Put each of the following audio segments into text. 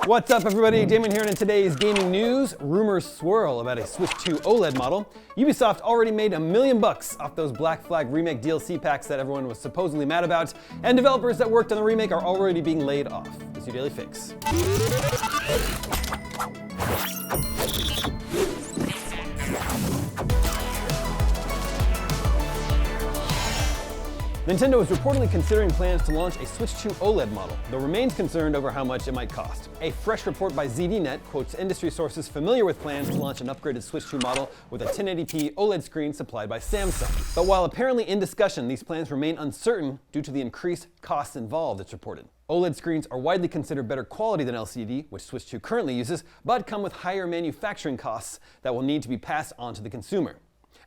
What's up, everybody? Damon here, and in today's gaming news, rumors swirl about a Switch 2 OLED model. Ubisoft already made $1 million off those Black Flag Remake DLC packs that everyone was supposedly mad about, and developers that worked on the remake are already being laid off. This is your daily fix. Nintendo is reportedly considering plans to launch a Switch 2 OLED model, though remains concerned over how much it might cost. A fresh report by ZDNet quotes industry sources familiar with plans to launch an upgraded Switch 2 model with a 1080p OLED screen supplied by Samsung. But while apparently in discussion, these plans remain uncertain due to the increased costs involved, it's reported. OLED screens are widely considered better quality than LCD, which Switch 2 currently uses, but come with higher manufacturing costs that will need to be passed on to the consumer.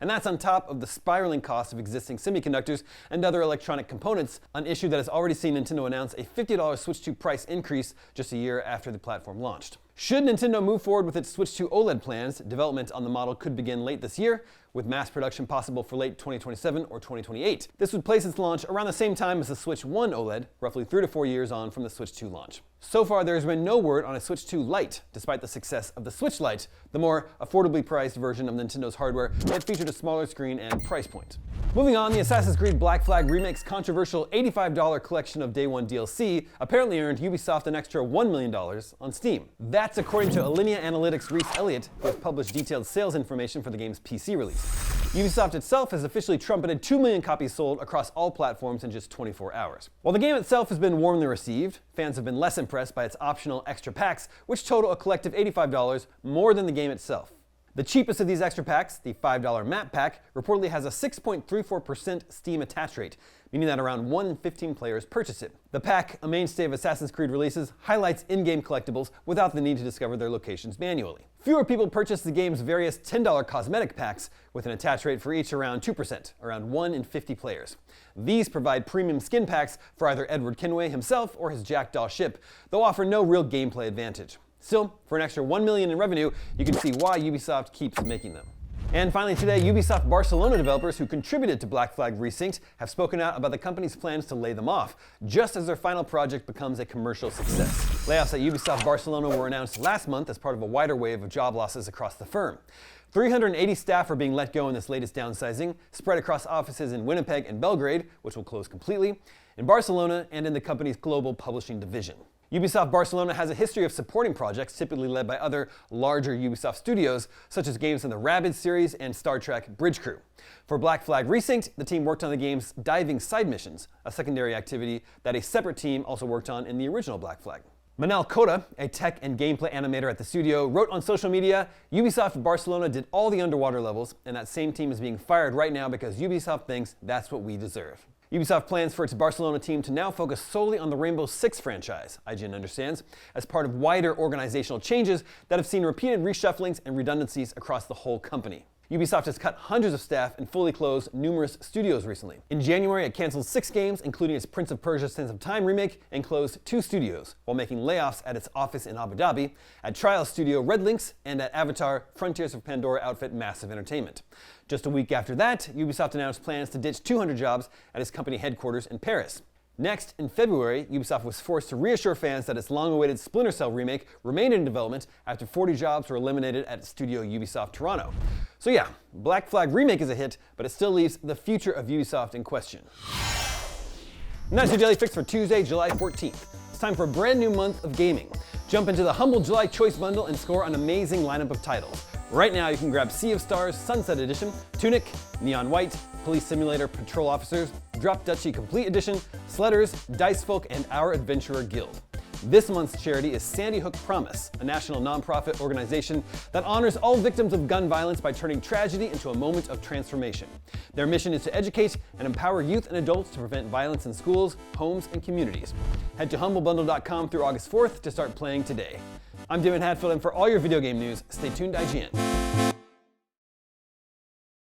And that's on top of the spiraling cost of existing semiconductors and other electronic components, an issue that has already seen Nintendo announce a $50 Switch 2 price increase just a year after the platform launched. Should Nintendo move forward with its Switch 2 OLED plans, development on the model could begin late this year, with mass production possible for late 2027 or 2028. This would place its launch around the same time as the Switch 1 OLED, roughly 3 to 4 years on from the Switch 2 launch. So far, there has been no word on a Switch 2 Lite, despite the success of the Switch Lite, the more affordably priced version of Nintendo's hardware that featured a smaller screen and price point. Moving on, the Assassin's Creed Black Flag Remake's controversial $85 collection of Day 1 DLC apparently earned Ubisoft an extra $1 million on Steam. That's according to Alinea Analytics' Reese Elliott, who has published detailed sales information for the game's PC release. Ubisoft itself has officially trumpeted 2 million copies sold across all platforms in just 24 hours. While the game itself has been warmly received, fans have been less impressed by its optional extra packs, which total a collective $85 more than the game itself. The cheapest of these extra packs, the $5 map pack, reportedly has a 6.34% Steam attach rate, meaning that around 1 in 15 players purchase it. The pack, a mainstay of Assassin's Creed releases, highlights in-game collectibles without the need to discover their locations manually. Fewer people purchase the game's various $10 cosmetic packs, with an attach rate for each around 2%, around 1 in 50 players. These provide premium skin packs for either Edward Kenway himself or his Jackdaw ship, though offer no real gameplay advantage. Still, for an extra $1 million in revenue, you can see why Ubisoft keeps making them. And finally today, Ubisoft Barcelona developers who contributed to Black Flag Resynced have spoken out about the company's plans to lay them off, just as their final project becomes a commercial success. Layoffs at Ubisoft Barcelona were announced last month as part of a wider wave of job losses across the firm. 380 staff are being let go in this latest downsizing, spread across offices in Winnipeg and Belgrade, which will close completely, in Barcelona, and in the company's global publishing division. Ubisoft Barcelona has a history of supporting projects typically led by other larger Ubisoft studios, such as games in the Rabbids series and Star Trek Bridge Crew. For Black Flag Resynced, the team worked on the game's diving side missions, a secondary activity that a separate team also worked on in the original Black Flag. Manal Kota, a tech and gameplay animator at the studio, wrote on social media, "Ubisoft Barcelona did all the underwater levels, and that same team is being fired right now because Ubisoft thinks that's what we deserve." Ubisoft plans for its Barcelona team to now focus solely on the Rainbow Six franchise, IGN understands, as part of wider organizational changes that have seen repeated reshufflings and redundancies across the whole company. Ubisoft has cut hundreds of staff and fully closed numerous studios recently. In January, it canceled 6 games, including its Prince of Persia: Sands of Time remake, and closed 2 studios, while making layoffs at its office in Abu Dhabi, at Trial Studio Red Lynx, and at Avatar Frontiers of Pandora outfit Massive Entertainment. Just a week after that, Ubisoft announced plans to ditch 200 jobs at its company headquarters in Paris. Next, in February, Ubisoft was forced to reassure fans that its long-awaited Splinter Cell remake remained in development after 40 jobs were eliminated at Studio Ubisoft Toronto. So yeah, Black Flag Remake is a hit, but it still leaves the future of Ubisoft in question. And that's your Daily Fix for Tuesday, July 14th. It's time for a brand new month of gaming. Jump into the humble July Choice Bundle and score an amazing lineup of titles. Right now, you can grab Sea of Stars Sunset Edition, Tunic, Neon White, Police Simulator Patrol Officers, Drop Duchy Complete Edition, Sledders, Dice Folk, and Our Adventurer Guild. This month's charity is Sandy Hook Promise, a national nonprofit organization that honors all victims of gun violence by turning tragedy into a moment of transformation. Their mission is to educate and empower youth and adults to prevent violence in schools, homes, and communities. Head to humblebundle.com through August 4th to start playing today. I'm Damon Hatfield, and for all your video game news, stay tuned to IGN.